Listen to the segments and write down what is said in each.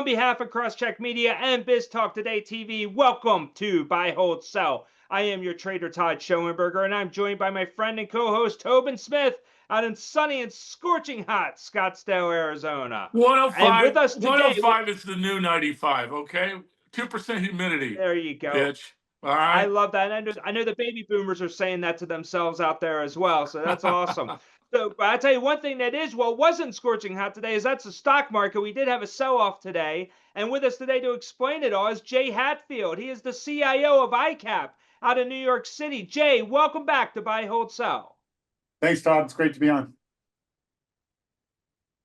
behalf of CrossCheck Media and Biz Talk Today TV, welcome to Buy, Hold, Sell. I am your trader, Todd Schoenberger, and I'm joined by my friend and co-host, Tobin Smith, out in sunny and scorching hot Scottsdale, Arizona. 105, And with us today, 105 is the new 95, okay? 2% humidity. There you go. Bitch. All right. I love that. And I know the baby boomers are saying that to themselves out there as well. So that's awesome. So I'll tell you one thing that wasn't scorching hot today is that's the stock market. We did have a sell-off today. And with us today to explain it all is Jay Hatfield. He is the CIO of ICAP out of New York City. Jay, welcome back to Buy, Hold, Sell. Thanks, Todd. It's great to be on.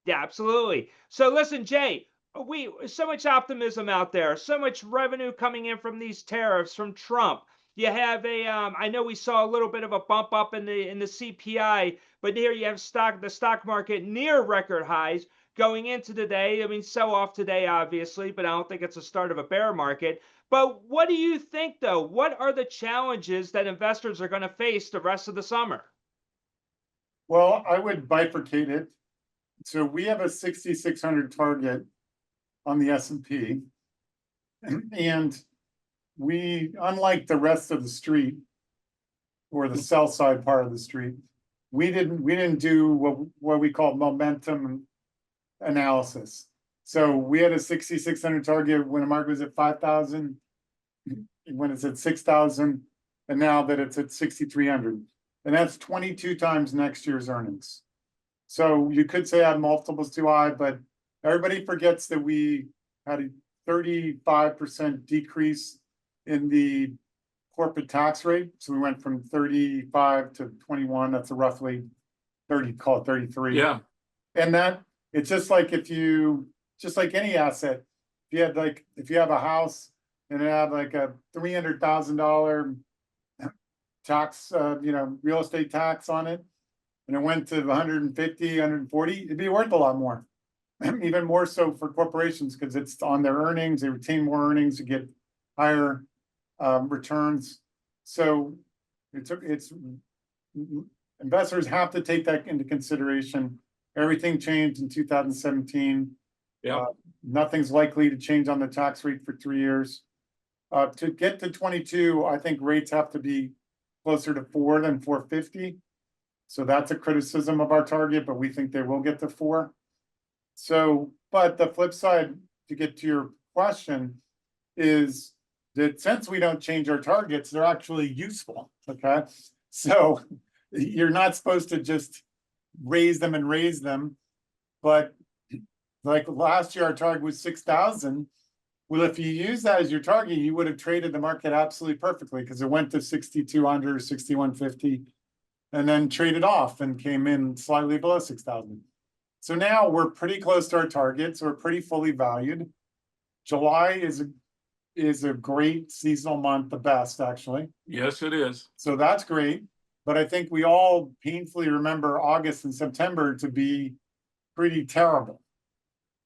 Yeah, absolutely. So listen, Jay, so much optimism out there, so much revenue coming in from these tariffs from Trump. You have I know we saw a little bit of a bump up in the CPI, but here you have the stock market near record highs going into today. I mean, sell off today, obviously, but I don't think it's a start of a bear market. But what do you think, though? What are the challenges that investors are going to face the rest of the summer? Well, I would bifurcate it. So we have a 6,600 target on the S&P, and we, unlike the rest of the street or the sell side part of the street, we didn't do what we call momentum analysis. So we had a 6,600 target when the market was at 5,000, when it's at 6,000, and now that it's at 6,300, and that's 22 times next year's earnings. So you could say I have multiples too high, but everybody forgets that we had a 35% decrease in the corporate tax rate. So we went from 35 to 21. That's a roughly 30, call it 33. Yeah. And that it's just like just like any asset, if you have a house and it had like a $300,000 tax, real estate tax on it, and it went to 150, 140, it'd be worth a lot more. Even more so for corporations because it's on their earnings. They retain more earnings to get higher returns. So investors have to take that into consideration. Everything changed in 2017. Yeah. Nothing's likely to change on the tax rate for 3 years. To get to 22, I think rates have to be closer to 4 than 450. So that's a criticism of our target, but we think they will get to 4. So, but the flip side, to get to your question, is that since we don't change our targets, they're actually useful, okay? So you're not supposed to just raise them, but like last year, our target was 6,000. Well, if you use that as your target, you would have traded the market absolutely perfectly because it went to 6,200, 6,150, and then traded off and came in slightly below 6,000. So now we're pretty close to our targets. We're pretty fully valued. July is a great seasonal month, the best actually. Yes, it is. So that's great. But I think we all painfully remember August and September to be pretty terrible,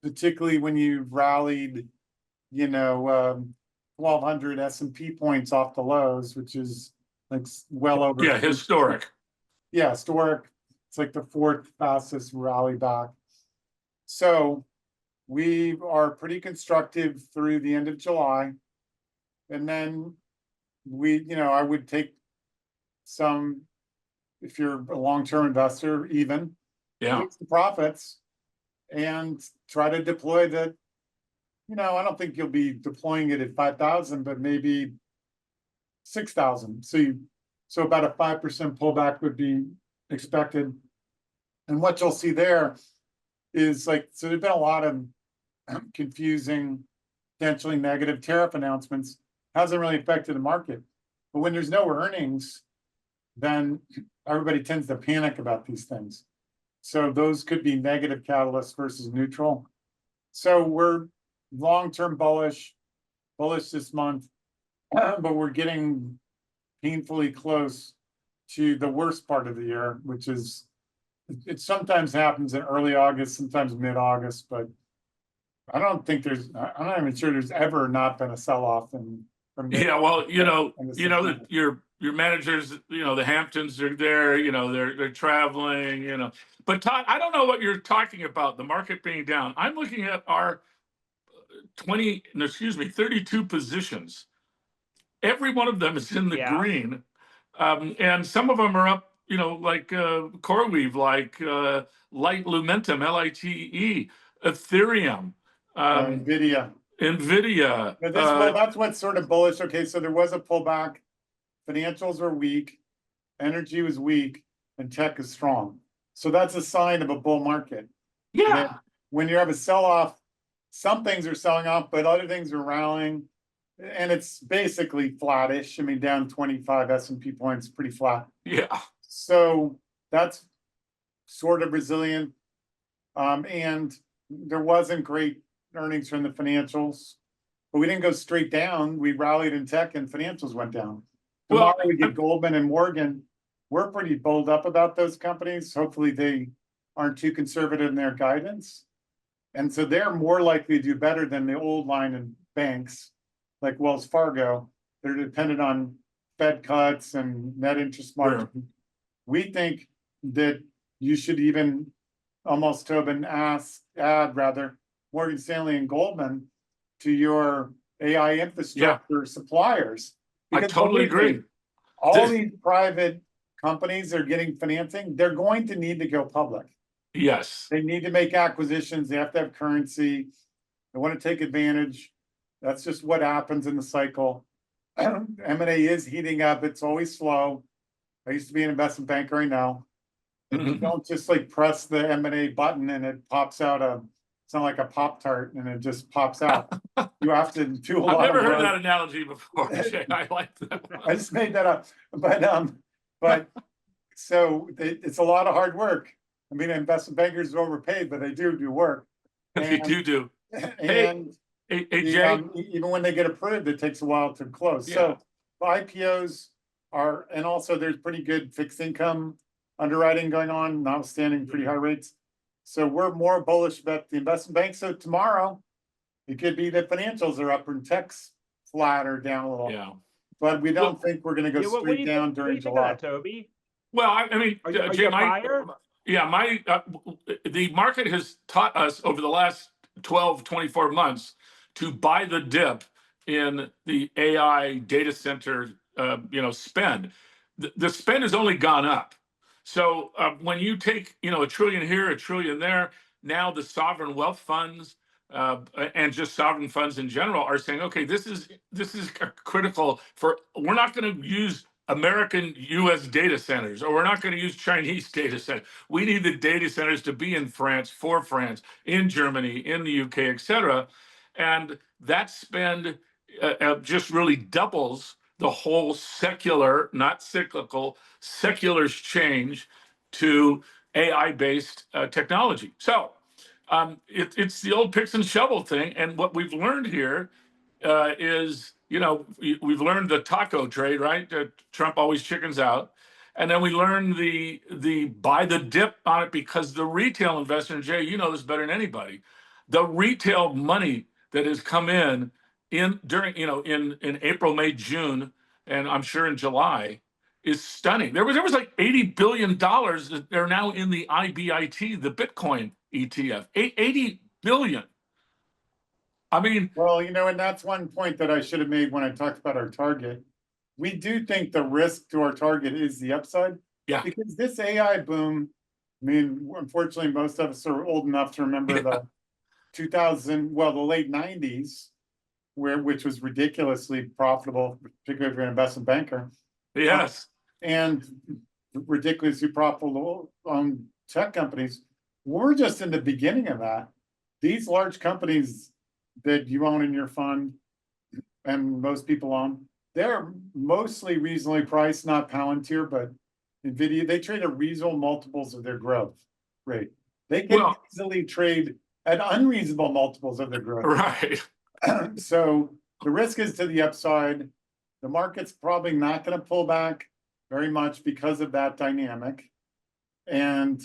particularly when you rallied, 1,200 S&P points off the lows, which is like well over. Yeah, historic. Yeah, historic. It's like the 4th fastest rally back. So we are pretty constructive through the end of July. And then I would take some, if you're a long-term investor, even Yeah. the profits and try to deploy I don't think you'll be deploying it at 5,000, but maybe 6,000. So about a 5% pullback would be expected. And what you'll see there is so there's been a lot of confusing, potentially negative tariff announcements. Hasn't really affected the market. But when there's no earnings, then everybody tends to panic about these things. So those could be negative catalysts versus neutral. So we're long-term bullish this month, but we're getting painfully close to the worst part of the year, which is it sometimes happens in early August, sometimes mid-August, but I'm not even sure there's ever not been a sell-off Yeah, well, that your managers, the Hamptons are there, they're traveling, But Todd, I don't know what you're talking about, the market being down. I'm looking at our 32 positions. Every one of them is in the Yeah. green. And some of them are up, like CoreWeave, like Light Lumentum, LITE, Ethereum, NVIDIA. NVIDIA. But well, that's what's sort of bullish. Okay, so there was a pullback. Financials are weak, energy was weak, and tech is strong. So that's a sign of a bull market. Yeah. When you have a sell-off, some things are selling off, but other things are rallying. And it's basically flattish. I mean, down 25 S&P points, pretty flat. Yeah. So that's sort of resilient. And there wasn't great earnings from the financials, but we didn't go straight down. We rallied in tech and financials went down. Tomorrow we get Goldman and Morgan. We're pretty bold up about those companies. Hopefully they aren't too conservative in their guidance. And so they're more likely to do better than the old line in banks like Wells Fargo. They're dependent on Fed cuts and net interest margin. Sure. We think that you should even almost Tobin add Morgan Stanley and Goldman to your AI infrastructure suppliers. I totally agree. All these private companies are getting financing. They're going to need to go public. Yes. They need to make acquisitions. They have to have currency. They want to take advantage. That's just what happens in the cycle. M&A is heating up. It's always slow. I used to be an investment banker. I know. You don't just like press the M&A button and it pops out it's not like a Pop-Tart and it just pops out. You have to do a lot of work. I've never heard that analogy before, Jay. I like that one. I just made that up. But so it's a lot of hard work. I mean, investment bankers are overpaid, but they do work. They do. And Hey, Jay. Even when they get approved, it takes a while to close. Yeah. So IPOs are, and also there's pretty good fixed income underwriting going on, notwithstanding pretty high rates. So we're more bullish about the investment bank. So tomorrow, it could be that financials are up and tech's flat or down a little. Yeah. But we don't think we're going to go straight down during July. Toby? Well, I mean, Are you Jay, a buyer? the market has taught us over the last 12, 24 months to buy the dip in the AI data center, spend. The spend has only gone up. So when you take, $1 trillion here, $1 trillion there, now the sovereign wealth funds and just sovereign funds in general are saying, okay, this is critical for. We're not going to use American U.S. data centers, or we're not going to use Chinese data centers. We need the data centers to be in France, for France, in Germany, in the UK, et cetera. And that spend just really doubles the whole secular, not cyclical, secular change to AI-based technology. So it's the old picks and shovel thing. And what we've learned here is, we've learned the taco trade, right? Trump always chickens out. And then we learned the buy the dip on it, because the retail investor, and Jay, you know this better than anybody, the retail money that has come in during, in April, May, June, and I'm sure in July, is stunning. There was like $80 billion that are now in the IBIT, the Bitcoin ETF. 80 billion. I mean, well, and that's one point that I should have made when I talked about our target. We do think the risk to our target is the upside. Yeah. Because this AI boom, I mean, unfortunately, most of us are old enough to remember the late 90s, which was ridiculously profitable, particularly if you're an investment banker. Yes. And ridiculously profitable on tech companies. We're just in the beginning of that. These large companies that you own in your fund and most people own, they're mostly reasonably priced, not Palantir, but NVIDIA. They trade at reasonable multiples of their growth rate. They can easily trade at unreasonable multiples of their growth. Right. So the risk is to the upside. The market's probably not going to pull back very much because of that dynamic. And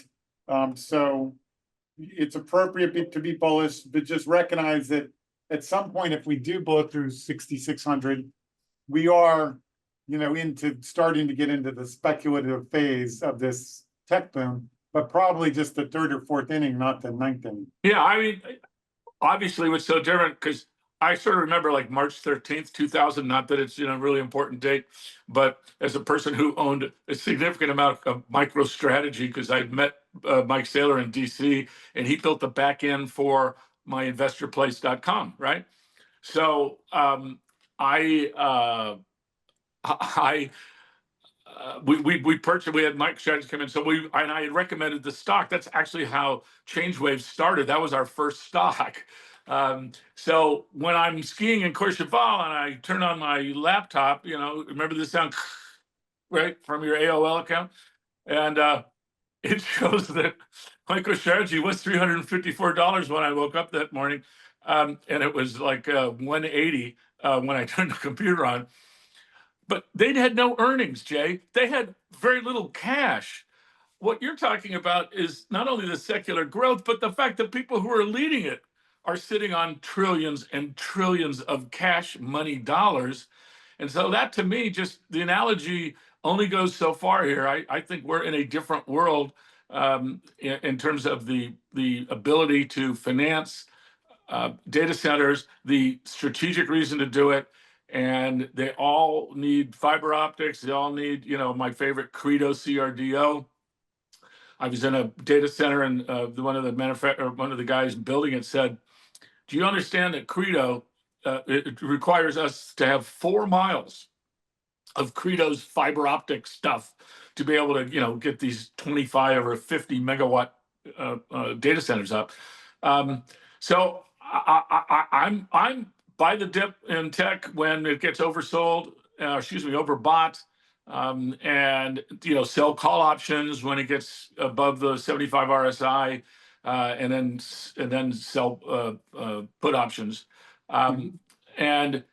so it's appropriate to be bullish, but just recognize that at some point, if we do blow through 6,600, we are, starting to get into the speculative phase of this tech boom, but probably just the third or fourth inning, not the ninth inning. Yeah, I mean, obviously, what's so different, because I sort of remember like March 13th, 2000, not that it's, a really important date, but as a person who owned a significant amount of MicroStrategy, because I'd met Mike Saylor in DC, and he built the back end for my investorplace.com, right? So we purchased, we had MicroStrategy come in. So I had recommended the stock. That's actually how ChangeWave started. That was our first stock. So when I'm skiing in Courchevel and I turn on my laptop, remember the sound, right, from your AOL account? And it shows that MicroStrategy was $354 when I woke up that morning. And it was like 180 when I turned the computer on. But they had no earnings, Jay. They had very little cash. What you're talking about is not only the secular growth, but the fact that people who are leading it are sitting on trillions and trillions of cash money dollars. And so that, to me, just the analogy only goes so far here. I think we're in a different world in terms of the ability to finance data centers, the strategic reason to do it. And they all need fiber optics. They all need, my favorite Credo CRDO. I was in a data center, and one of the guys building it said, "Do you understand that Credo it requires us to have 4 miles of Credo's fiber optic stuff to be able to, get these 25 or 50 megawatt data centers up?" So I'm buy the dip in tech when it gets oversold, overbought, and sell call options when it gthis above the 75 RSI, and then sell put options. And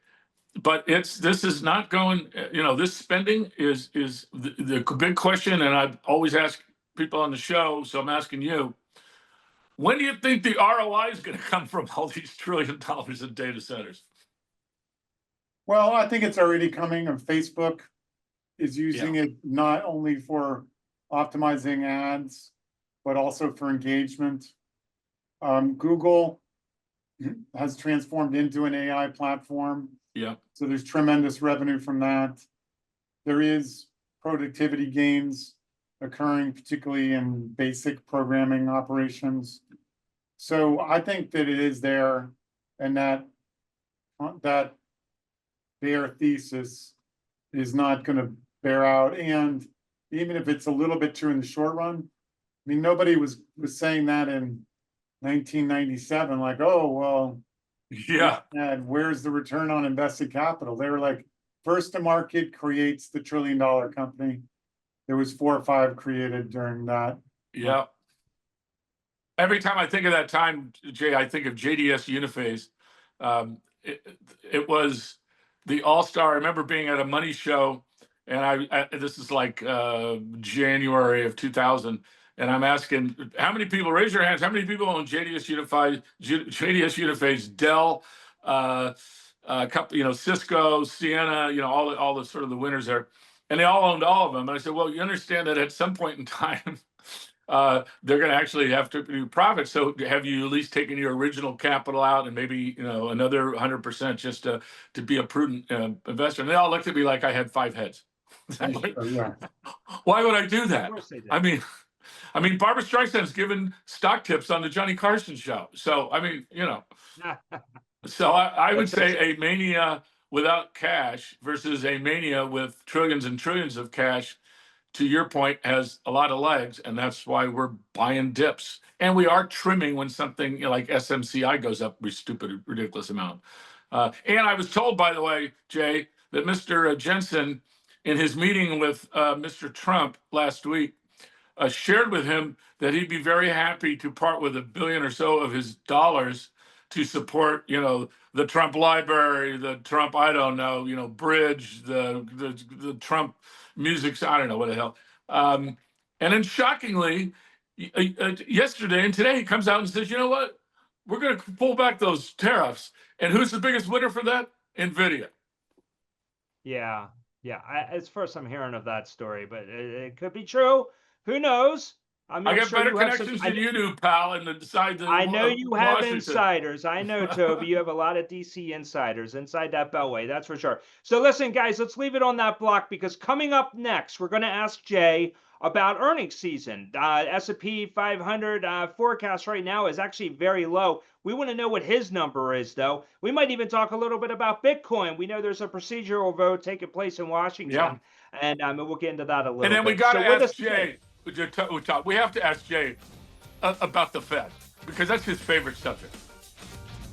but this is not going. This spending is the big question, and I've always asked people on the show, so I'm asking you. When do you think the ROI is going to come from all these $1 trillion in data centers? Well, I think it's already coming, and Facebook is using it not only for optimizing ads, but also for engagement. Google has transformed into an AI platform. Yeah. So there's tremendous revenue from that. There is productivity gains occurring, particularly in basic programming operations. So I think that it is there, and that their thesis is not going to bear out. And even if it's a little bit true in the short run, I mean, nobody was saying that in 1997, like, oh, well, yeah, and where's the return on invested capital? They were like, first to market creates the $1 trillion company. There was 4 or 5 created during that. Yeah. Every time I think of that time, Jay, I think of JDS Uniphase. It was the all-star. I remember being at a money show, and this is like January of 2000, and I'm asking, how many people, raise your hands, how many people own JDS Uniphase, Dell, Cisco, Ciena, all the sort of the winners there, and they all owned all of them. And I said, well, you understand that at some point in time, they're going to actually have to do profit. So have you at least taken your original capital out and maybe another 100% just to be a prudent investor? And they all looked at me like I had 5 heads. Yeah. Why would I do that? Of course they did. I mean, Barbara Streisand's given stock tips on the Johnny Carson show. So so I would say a mania without cash versus a mania with trillions and trillions of cash, to your point, has a lot of legs, and that's why we're buying dips. And we are trimming when something like SMCI goes up a stupid, ridiculous amount. And I was told, by the way, Jay, that Mr. Jensen, in his meeting with Mr. Trump last week, shared with him that he'd be very happy to part with $1 billion or so of his dollars to support, the Trump library, the Trump, I don't know, bridge, the Trump music, I don't know what the hell. And then shockingly, yesterday and today, he comes out and says, you know what? We're going to pull back those tariffs. And who's the biggest winner for that? NVIDIA. Yeah. It's first I'm hearing of that story, but it could be true. Who knows? I mean, I I'm got sure better you have some. connections than you do, pal, in the side I of know you have Washington. insiders. I know, Toby, you have a lot of DC insiders inside that Beltway. That's for sure. So listen, guys, let's leave it on that block because coming up next, we're going to ask Jay about earnings season. S&P 500 forecast right now is actually very low. We want to know what his number is, though. We might even talk a little bit about Bitcoin. We know there's a procedural vote taking place in Yeah. Washington, and we'll get into that a And little then we bit. got So to with ask us today, Jay. We have to ask Jay about the Fed because that's his favorite subject.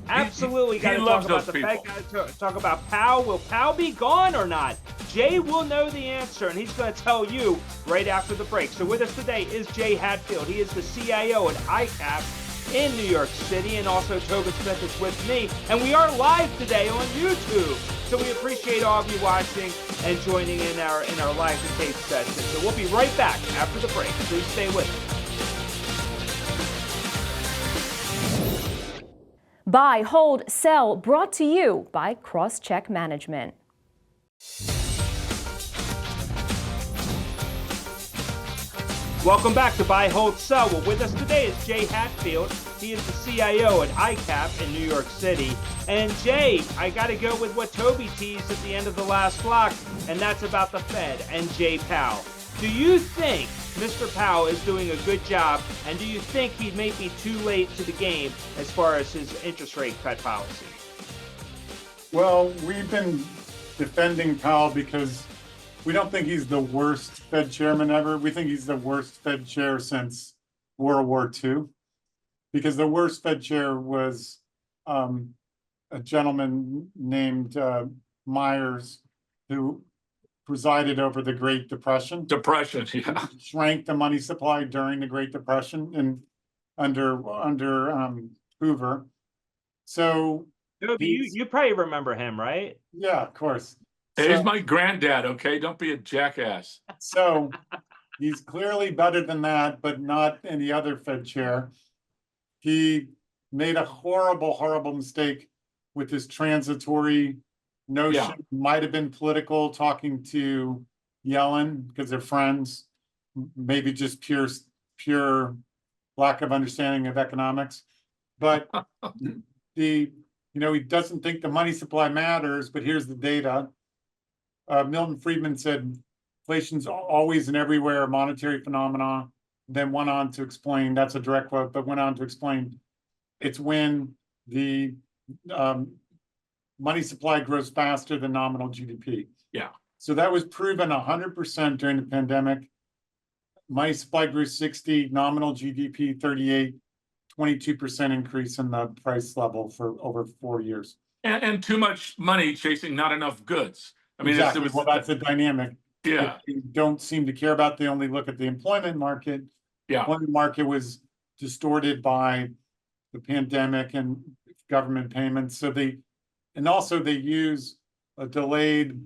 absolutely got He to loves talk about those the Fed. people. Got to talk about Powell. Will Powell be gone or not? Jay will know the answer, and he's going to tell you right after the break. So with us today is Jay Hatfield. He is the CIO at ICAP in New York City, and also Tobin Smith is with me. And we are live today on YouTube. So we appreciate all of you watching and joining in our live debate session. So we'll be right back after the break. Please stay with us. Buy, hold, sell, brought to you by CrossCheck Management. Welcome back to Buy, Hold, Sell. Well, with us today is Jay Hatfield. He is the CIO at ICAP in New York City. And Jay, I got to go with what Toby teased at the end of the last block, and that's about the Fed and Jay Powell. Do you think Mr. Powell is doing a good job, and do you think he may be too late to the game as far as his interest rate cut policy? Well, we've been defending Powell because we don't think he's the worst Fed chairman ever. We think he's the worst Fed chair since World War II, because the worst Fed chair was a gentleman named Myers, who presided over the Great Depression. Yeah. Shrank the money supply during the Great Depression and under Hoover. So Toby, you probably remember him, right? yeah, of course. Hey, he's my granddad, okay? Don't be a jackass. So he's clearly better than that, but not any other Fed chair. He made a horrible, horrible mistake with his transitory notion. Might have been political, talking to Yellen because they're friends. Maybe just pure lack of understanding of economics. But he doesn't think the money supply matters, but here's the data. Milton Friedman said inflation's always and everywhere a monetary phenomenon, then went on to explain, that's a direct quote, but went on to explain it's when the money supply grows faster than nominal GDP. Yeah. So that was proven 100% during the pandemic. Money supply grew 60, nominal GDP 38, 22% increase in the price level for over 4 years. And too much money chasing not enough goods. I mean, exactly. Well, that's the dynamic. Yeah. They don't seem to care about. They only look at the employment market. Yeah. Employment market was distorted by the pandemic and government payments. So they use a delayed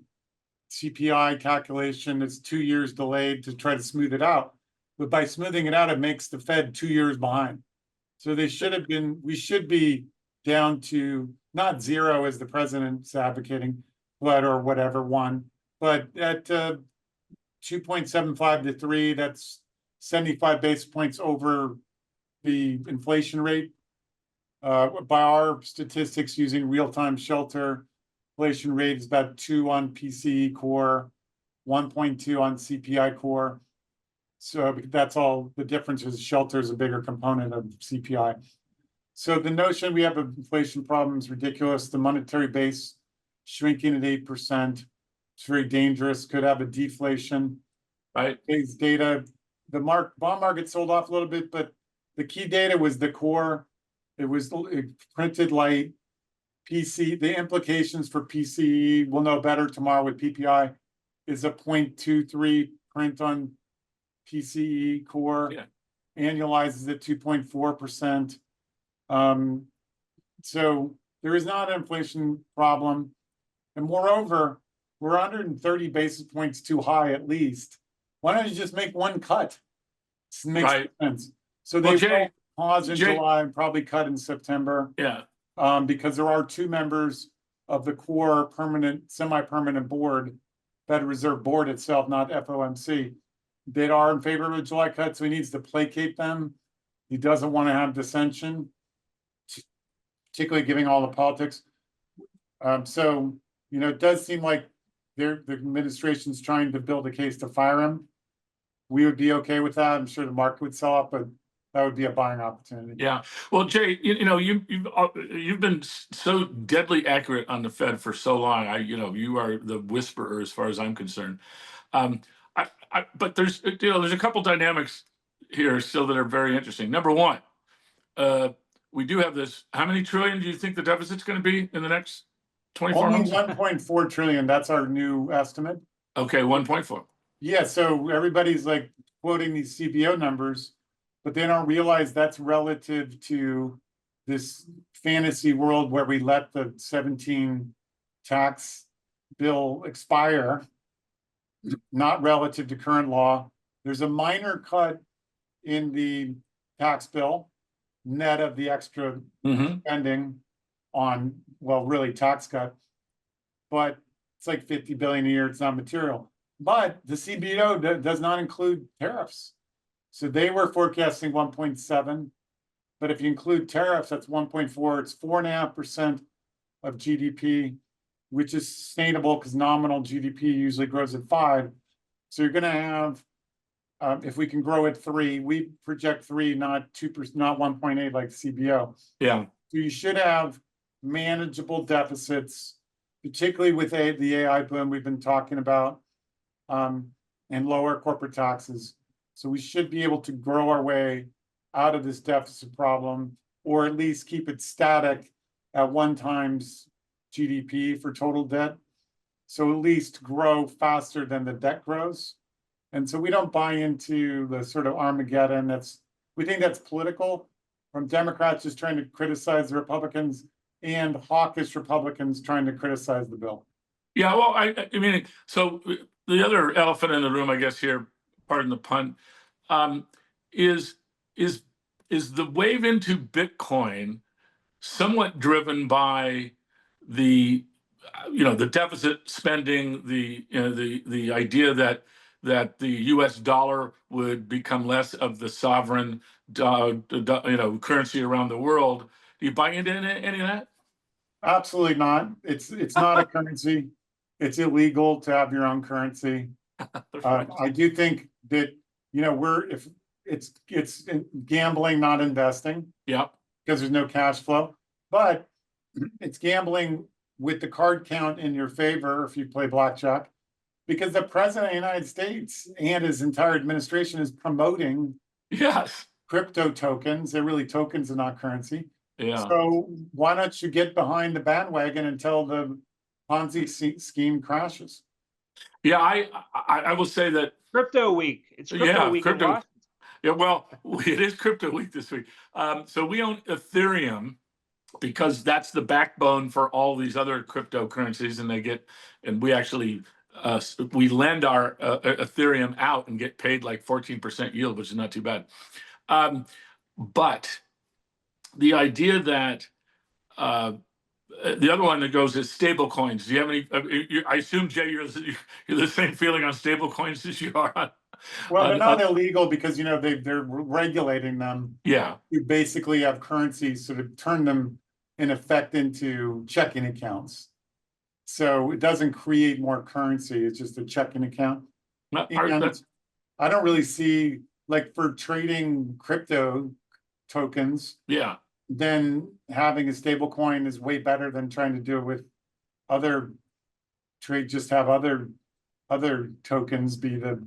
CPI calculation. It's 2 years delayed to try to smooth it out. But by smoothing it out, it makes the Fed 2 years behind. So we should be down to not zero as the president's advocating, or whatever, one, but at 2.75 to 3, that's 75 basis points over the inflation rate. By our statistics using real-time shelter, inflation rate is about 2 on PCE core, 1.2 on CPI core. So that's all the difference is shelter is a bigger component of CPI. So the notion we have an inflation problem is ridiculous. The monetary base shrinking at 8%. It's very dangerous, could have a deflation. Right. Today's data, the bond market sold off a little bit, but the key data was the core. It printed light. The implications for PCE, we'll know better tomorrow with PPI, is a 0.23 print on PCE core. Yeah. Annualizes at 2.4%. So there is not an inflation problem. And moreover, we're 130 basis points too high at least. Why don't you just make one cut? This makes sense. So they will pause in July and probably cut in September. Yeah. Because there are 2 members of the core semi-permanent board, Federal Reserve Board itself, not FOMC, that are in favor of a July cut, so he needs to placate them. He doesn't want to have dissension, particularly given all the politics. So, it does seem like the administration's trying to build a case to fire him. We would be okay with that. I'm sure the market would sell up, but that would be a buying opportunity. Yeah. Well, Jay, you've been so deadly accurate on the Fed for so long. You are the whisperer as far as I'm concerned. But there's a couple dynamics here still that are very interesting. Number one, we do have this. How many trillion do you think the deficit's going to be in the next 24 Only months? 1.4 trillion. That's our new estimate. Okay, 1.4. Yeah, so everybody's like quoting these CBO numbers, but they don't realize that's relative to this fantasy world where we let the 17 tax bill expire, not relative to current law. There's a minor cut in the tax bill, net of the extra spending on, well, really tax cut, but it's like 50 billion a year. It's not material. But the CBO does not include tariffs. So they were forecasting 1.7, but if you include tariffs, that's 1.4. It's 4.5% of GDP, which is sustainable because nominal GDP usually grows at 5. So you're going to have, if we can grow at 3, we project 3, not 2%, not 1.8 like CBO. Yeah. So you should have manageable deficits, particularly with the AI boom we've been talking about. And lower corporate taxes. So we should be able to grow our way out of this deficit problem, or at least keep it static at 1 times GDP for total debt. So at least grow faster than the debt grows. And so we don't buy into the sort of Armageddon. We think that's political, from Democrats just trying to criticize the Republicans and hawkish Republicans trying to criticize the bill. Yeah, well, I mean, so the other elephant in the room, I guess here, pardon the pun, is the wave into Bitcoin somewhat driven by the deficit spending, the idea that the U.S. dollar would become less of the sovereign currency around the world. Do you buy into any of that? Absolutely not. It's not a currency. It's illegal to have your own currency. I do think that if it's gambling, not investing. Yeah. Because there's no cash flow, but it's gambling with the card count in your favor if you play blackjack, because the president of the United States and his entire administration is promoting crypto tokens. They're really tokens and not currency. Yeah. So why don't you get behind the bandwagon until the Ponzi scheme crashes? Yeah, I will say that Crypto week. It's crypto week in Washington. Yeah, well, it is crypto week this week. So we own Ethereum because that's the backbone for all these other cryptocurrencies, and we actually we lend our Ethereum out and get paid like 14% yield, which is not too bad. But the idea that the other one that goes is stablecoins. Do you have any? I assume, Jay, you're the same feeling on stablecoins as you are on. Well, they're not illegal because they're regulating them. Yeah. You basically have currencies sort of turn them in effect into checking accounts. So it doesn't create more currency. It's just a checking account. And I don't really see, like, for trading crypto tokens. Yeah. Then having a stable coin is way better than trying to do it with other trade. Just have other tokens be the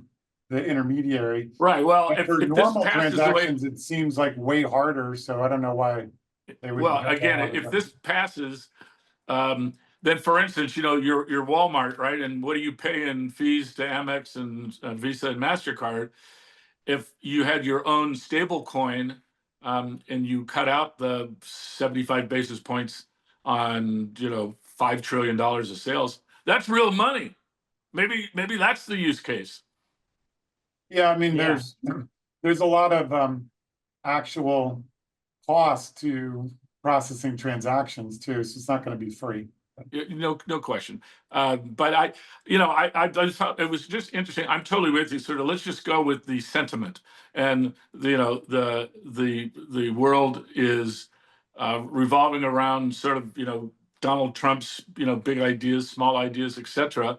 intermediary. Right. Well, if for normal transactions, it seems like way harder. So I don't know why they would. Well, again, if this passes, then, for instance, your Walmart, right? And what do you pay in fees to Amex and Visa and MasterCard? If you had your own stable coin, and you cut out the 75 basis points on, $5 trillion of sales, that's real money. Maybe that's the use case. Yeah, I mean, there's a lot of actual cost to processing transactions too, so it's not going to be free. No question. But I just thought it was just interesting. I'm totally with you. Sort of, let's just go with the sentiment, and the world is revolving around sort of Donald Trump's big ideas, small ideas, etc.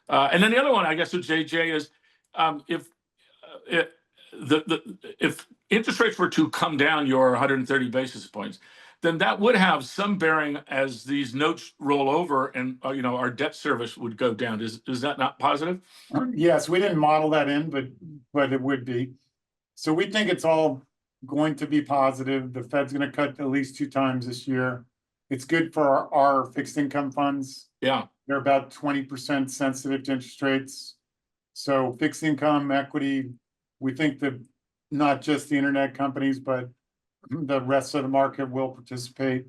And then the other one, I guess, with JJ is if if interest rates were to come down your 130 basis points, then that would have some bearing as these notes roll over, and our debt service would go down. Is that not positive? Yes, we didn't model that in, but it would be. So we think it's all going to be positive. The Fed's going to cut at least 2 times this year. It's good for our fixed income funds. Yeah. They're about 20% sensitive to interest rates. So fixed income, equity, we think that not just the internet companies, but the rest of the market will participate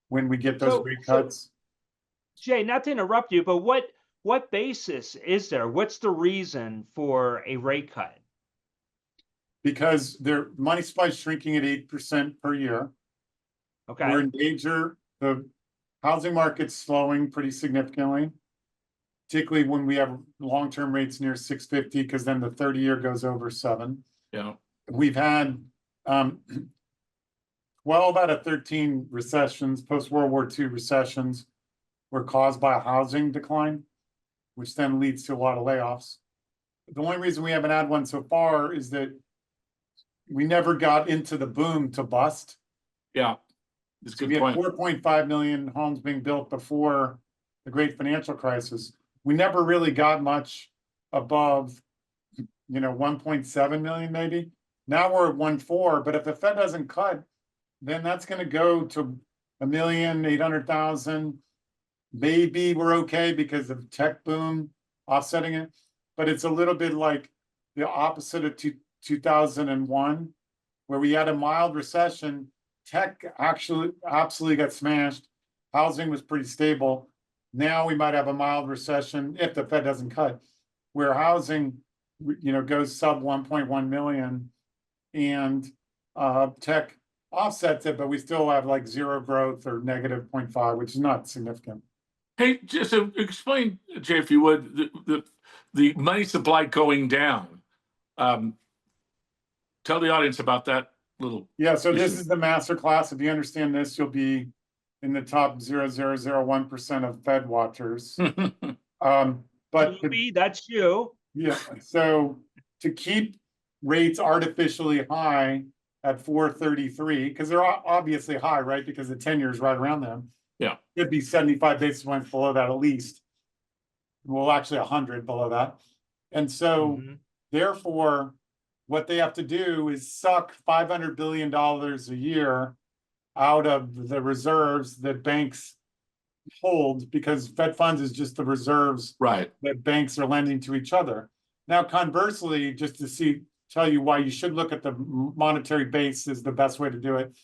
when we get those rate cuts. Jay, not to interrupt you, but what basis is there? What's the reason for a rate cut? Because their money supply is shrinking at 8% per year. Okay. We're in danger. The housing market's slowing pretty significantly, particularly when we have long-term rates near 650, because then the 30-year goes over 7. Yeah. We've had 12 out of 13 recessions, post-World War II recessions, were caused by a housing decline, which then leads to a lot of layoffs. The only reason we haven't had one so far is that we never got into the boom to bust. Yeah, that's a good We had point. 4.5 million homes being built before the great financial crisis. We never really got much above, 1.7 million maybe. Now we're at 1.4, but if the Fed doesn't cut, then that's going to go to 1,800,000. Maybe we're okay because of tech boom offsetting it, but it's a little bit like the opposite of 2001, where we had a mild recession. Tech actually absolutely got smashed. Housing was pretty stable. Now we might have a mild recession if the Fed doesn't cut, where housing, goes sub 1.1 million, and tech offsets it, but we still have like 0 growth or negative 0.5, which is not significant. Hey, just explain, Jay, if you would, the money supply going down. Tell the audience about that little. Yeah, so this issue. is the master class. If you understand this, you'll be in the top 0.0001% of Fed watchers. But that's you. Yeah, so to keep rates artificially high at 4.33, because they're obviously high, right? Because the 10-year is right around them. Yeah, Could be 75 basis points below that at least. Well, actually 100 below that. And so therefore, what they have to do is suck $500 billion a year out of the reserves that banks hold, because Fed funds is just the reserves right, that banks are lending to each other. Now, conversely, just to tell you why you should look at the monetary base is the best way to do it,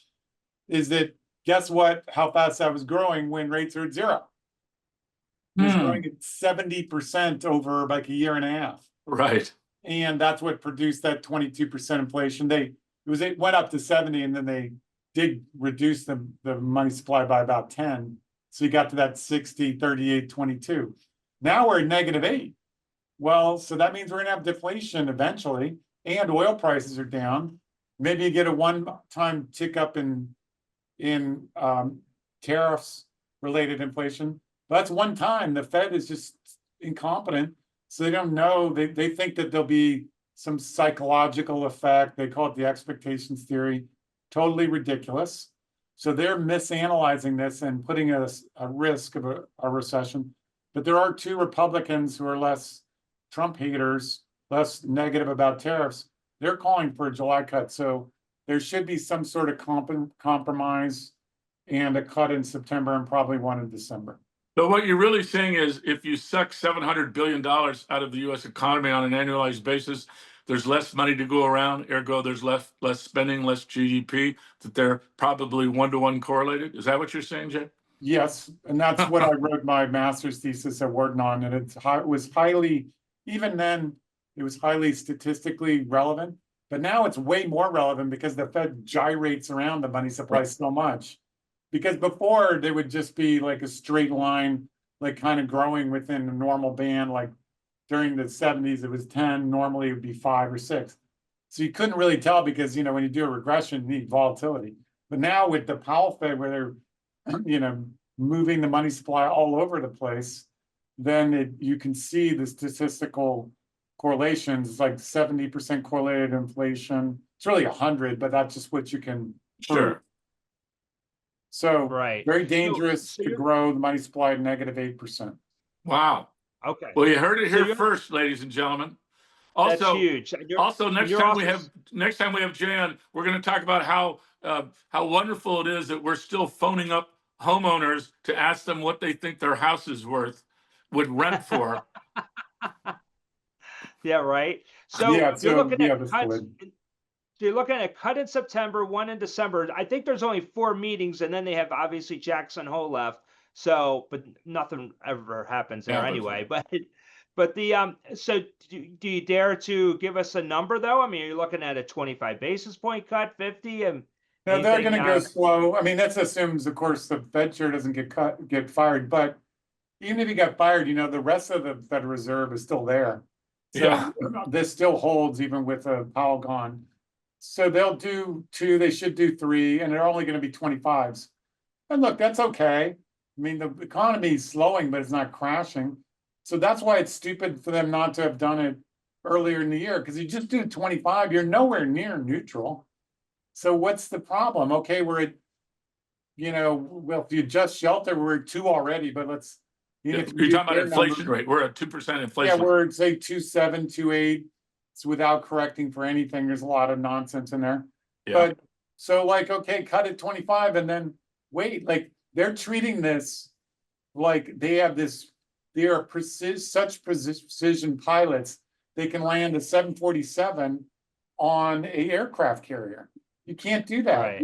is that guess what? How fast that was growing when rates are at 0. It was growing at 70% over like a year and a half. right. And that's what produced that 22% inflation. It went up to 70, and then they did reduce the money supply by about 10. So you got to that 60, 38, 22. Now we're at -8. Well, so that means we're gonna have deflation eventually, and oil prices are down. Maybe you get a one-time tick up in tariffs related inflation. But that's one time. The Fed is just incompetent. So they don't know. They think that there'll be some psychological effect. They call it the expectations theory. Totally ridiculous. So they're misanalyzing this and putting us at risk of a recession. But there are 2 Republicans who are less Trump haters, less negative about tariffs. They're calling for a July cut. So there should be some sort of compromise and a cut in September and probably one in December. So what you're really saying is, if you suck $700 billion out of the U.S. economy on an annualized basis, there's less money to go around. Ergo, there's less spending, less GDP. That they're probably 1-to-1 correlated. Is that what you're saying, Jay? Yes, and that's what I wrote my master's thesis at Wharton on, and it was highly, even then, it was highly statistically relevant. But now it's way more relevant because the Fed gyrates around the money supply so much Because before they would just be like a straight line, like kind of growing within a normal band. Like during the 70s, it was 10. Normally it would be 5 or 6. So you couldn't really tell because, you know, when you do a regression, you need volatility. But now with the Powell Fed, where they're, you know, moving the money supply all over the place, then you can see the statistical correlations. It's like 70% correlated inflation. It's really 100, but that's just what you can prove. Sure. So Right. very dangerous So to you're- grow the money supply to -8%. Wow. Okay. Well, you heard it So here you're- first, ladies and gentlemen. That's Also, huge. also next you're time also- we have Jan, we're going to talk about how wonderful it is that we're still phoning up homeowners to ask them what they think their house is worth, would rent for. Yeah, right. So Yeah, you're so looking yeah, at that's cuts. good. So you're looking at a cut in September, one in December. I think there's only 4 meetings, and then they have obviously Jackson Hole left. So, but nothing ever happens there Yeah, that's anyway. right. But the so do you dare to give us a number though? I mean, you're looking at a 25 basis point cut, 50, and No, they're anything, going to go slow. I mean, that assumes, of course, the Fed chair doesn't get fired. But even if he got fired, you know, the rest of the Federal Reserve is still there. So Yeah. this still holds even with Powell gone. So they'll do 2, they should do 3, and they're only going to be 25s. And look, that's okay. I mean, the economy is slowing, but it's not crashing. So that's why it's stupid for them not to have done it earlier in the year, because you just do 25, you're nowhere near neutral. So what's the problem? Okay, we're at, you know, well, if you just shelter, we're at 2 already, but let's. You're talking about inflation rate. We're at 2% inflation. Yeah, we're at say 2.7, 2.8. It's without correcting for anything. There's a lot of nonsense in there. Yeah. But so like, okay, cut it 25 and then wait, like they're treating this like they have this, they are such precision pilots, they can land a 747 on a aircraft carrier. You can't do that. Right.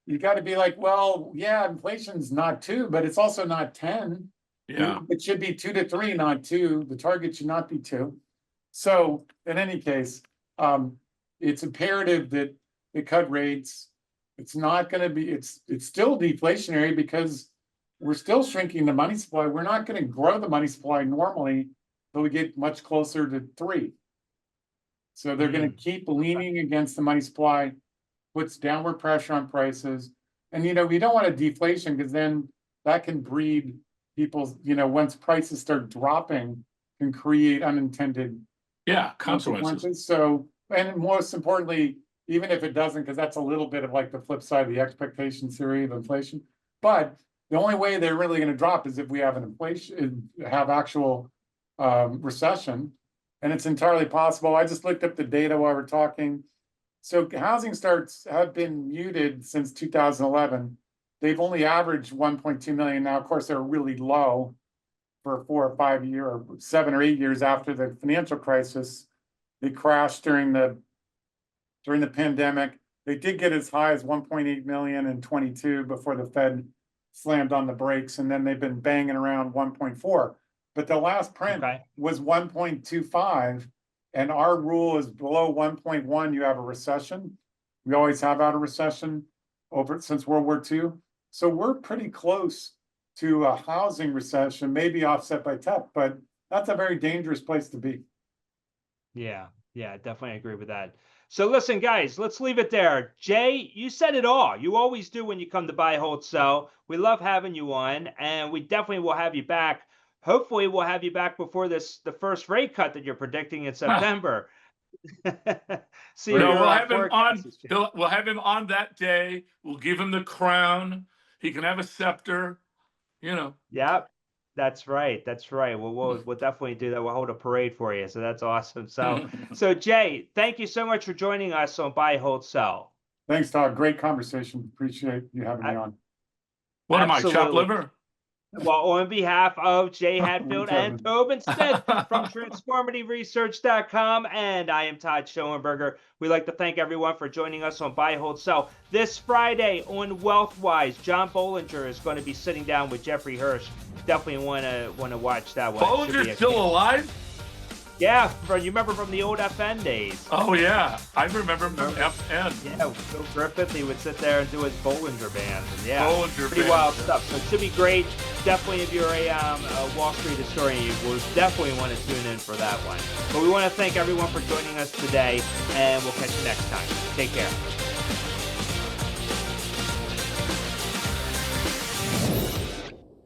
You gotta be like, well, yeah, inflation's not 2, but it's also not 10. Yeah. It should be 2 to 3, not 2. The target should not be 2. So in any case, it's imperative that they cut rates. It's not going to be, it's still deflationary because we're still shrinking the money supply. We're not going to grow the money supply normally until we get much closer to 3. So they're going to keep leaning against the money supply, puts downward pressure on prices. And, you know, we don't want a deflation because then that can breed people's, you know, once prices start dropping, can create unintended consequences. So, and most importantly, even if it doesn't, because that's a little bit of like the flip side of the expectation theory of inflation. But the only way they're really going to drop is if we have an inflation, have actual recession, and it's entirely possible. I just looked up the data while we're talking. So housing starts have been muted since 2011. They've only averaged 1.2 million. Now, of course, they're really low for 4 or 5 years, or 7 or 8 years after the financial crisis. They crashed during the pandemic. They did get as high as 1.8 million in 22 before the Fed slammed on the brakes, and then they've been banging around 1.4. But the last print was 1.25, and our rule is below 1.1, you have a recession. We always have had a recession since World War II. So we're pretty close to a housing recession, maybe offset by tech, but that's a very dangerous place to be. Yeah, definitely agree with that. So listen, guys, let's leave it there. Jay, you said it all. You always do when you come to Buy, Hold, Sell. We love having you on, and we definitely will have you back. Hopefully, we'll have you back before the first rate cut that you're predicting in September. See, No, your we'll have him on. forecast is changing. We'll have him on that day. We'll give him the crown. He can have a scepter. You know. Yep, that's right. That's right. We'll definitely do that. We'll hold a parade for you. So that's awesome. So Jay, thank you so much for joining us on Buy, Hold, Sell. Thanks, Todd. Great conversation. Appreciate you having me on. What am I, chopped Absolutely. liver? Well, on behalf of Jay Hatfield and Tobin Smith from TransformativeResearch.com, and I am Todd Schoenberger, we'd like to thank everyone for joining us on Buy, Hold, Sell. This Friday on WealthWise, John Bollinger is going to be sitting down with Jeffrey Hirsch. Definitely want to watch that one. Bollinger's still alive? Yeah, you remember from the old FN days. Oh yeah, I remember him from FN. Yeah, Bill Griffith, he would sit there and do his Bollinger Bands. And yeah, Bollinger pretty Bands. wild stuff. So it should be great. Definitely, if you're a Wall Street historian, you will definitely want to tune in for that one. But we want to thank everyone for joining us today, and we'll catch you next time. Take care.